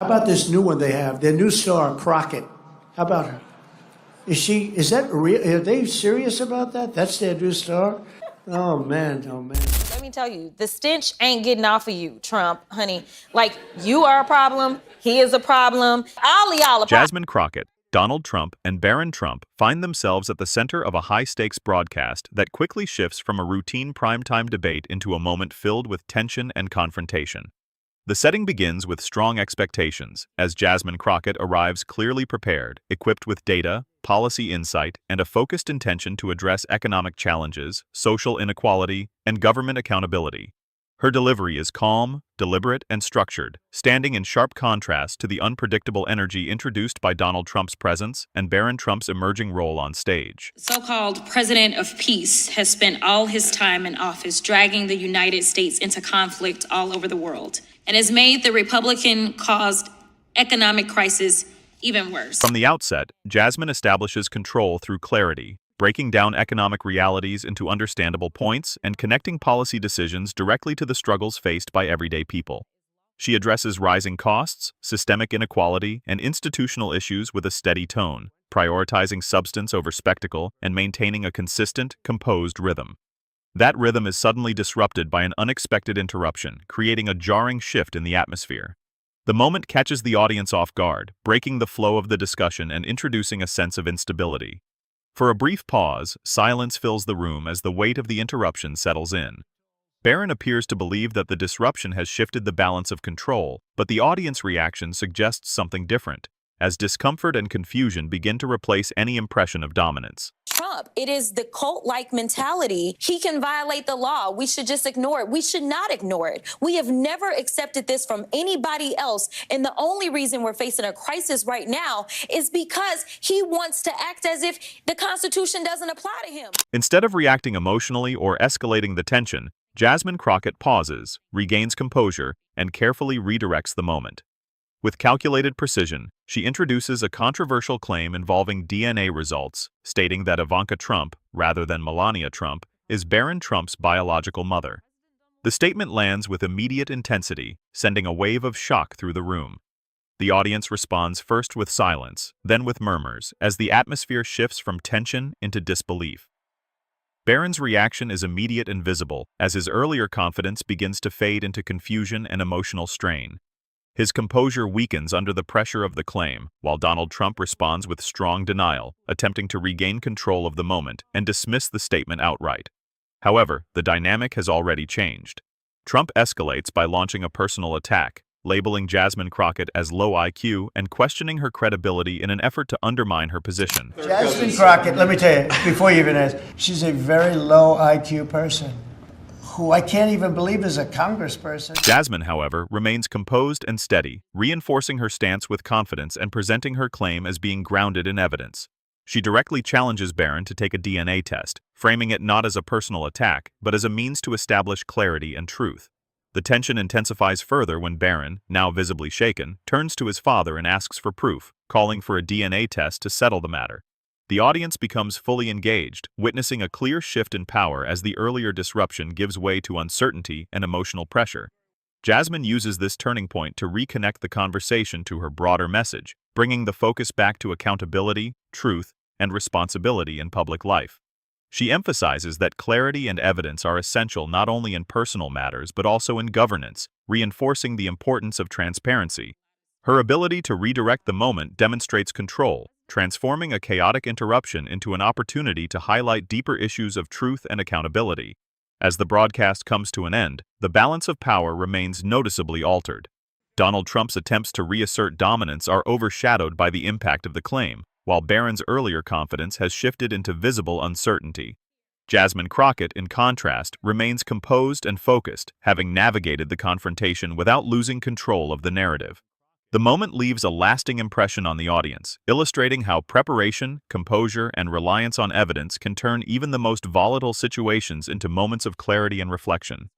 How about this new one they have, their new star, Crockett? How about her? Is that real? Are they serious about that? That's their new star? Oh, man, oh, man. Let me tell you, the stench ain't getting off of you, Trump, honey. Like, you are a problem, he is a problem, all of y'all are Jasmine Crockett, Donald Trump, and Barron Trump find themselves at the center of a high-stakes broadcast that quickly shifts from a routine primetime debate into a moment filled with tension and confrontation. The setting begins with strong expectations, as Jasmine Crockett arrives clearly prepared, equipped with data, policy insight, and a focused intention to address economic challenges, social inequality, and government accountability. Her delivery is calm, deliberate, and structured, standing in sharp contrast to the unpredictable energy introduced by Donald Trump's presence and Barron Trump's emerging role on stage. The so-called president of peace has spent all his time in office dragging the United States into conflict all over the world and has made the Republican-caused economic crisis even worse. From the outset, Jasmine establishes control through clarity, breaking down economic realities into understandable points and connecting policy decisions directly to the struggles faced by everyday people. She addresses rising costs, systemic inequality, and institutional issues with a steady tone, prioritizing substance over spectacle and maintaining a consistent, composed rhythm. That rhythm is suddenly disrupted by an unexpected interruption, creating a jarring shift in the atmosphere. The moment catches the audience off guard, breaking the flow of the discussion and introducing a sense of instability. For a brief pause, silence fills the room as the weight of the interruption settles in. Barron appears to believe that the disruption has shifted the balance of control, but the audience reaction suggests something different, as discomfort and confusion begin to replace any impression of dominance. Trump. It is the cult-like mentality. He can violate the law. We should just ignore it. We should not ignore it. We have never accepted this from anybody else. And the only reason we're facing a crisis right now is because he wants to act as if the Constitution doesn't apply to him. Instead of reacting emotionally or escalating the tension, Jasmine Crockett pauses, regains composure, and carefully redirects the moment. With calculated precision, she introduces a controversial claim involving DNA results, stating that Ivanka Trump, rather than Melania Trump, is Barron Trump's biological mother. The statement lands with immediate intensity, sending a wave of shock through the room. The audience responds first with silence, then with murmurs, as the atmosphere shifts from tension into disbelief. Barron's reaction is immediate and visible, as his earlier confidence begins to fade into confusion and emotional strain. His composure weakens under the pressure of the claim, while Donald Trump responds with strong denial, attempting to regain control of the moment and dismiss the statement outright. However, the dynamic has already changed. Trump escalates by launching a personal attack, labeling Jasmine Crockett as low IQ and questioning her credibility in an effort to undermine her position. Jasmine Crockett, let me tell you, before you even ask, she's a very low IQ person, who I can't even believe is a congressperson. Jasmine, however, remains composed and steady, reinforcing her stance with confidence and presenting her claim as being grounded in evidence. She directly challenges Barron to take a DNA test, framing it not as a personal attack, but as a means to establish clarity and truth. The tension intensifies further when Barron, now visibly shaken, turns to his father and asks for proof, calling for a DNA test to settle the matter. The audience becomes fully engaged, witnessing a clear shift in power as the earlier disruption gives way to uncertainty and emotional pressure. Jasmine uses this turning point to reconnect the conversation to her broader message, bringing the focus back to accountability, truth, and responsibility in public life. She emphasizes that clarity and evidence are essential not only in personal matters but also in governance, reinforcing the importance of transparency. Her ability to redirect the moment demonstrates control, transforming a chaotic interruption into an opportunity to highlight deeper issues of truth and accountability. As the broadcast comes to an end, the balance of power remains noticeably altered. Donald Trump's attempts to reassert dominance are overshadowed by the impact of the claim, while Barron's earlier confidence has shifted into visible uncertainty. Jasmine Crockett, in contrast, remains composed and focused, having navigated the confrontation without losing control of the narrative. The moment leaves a lasting impression on the audience, illustrating how preparation, composure, and reliance on evidence can turn even the most volatile situations into moments of clarity and reflection.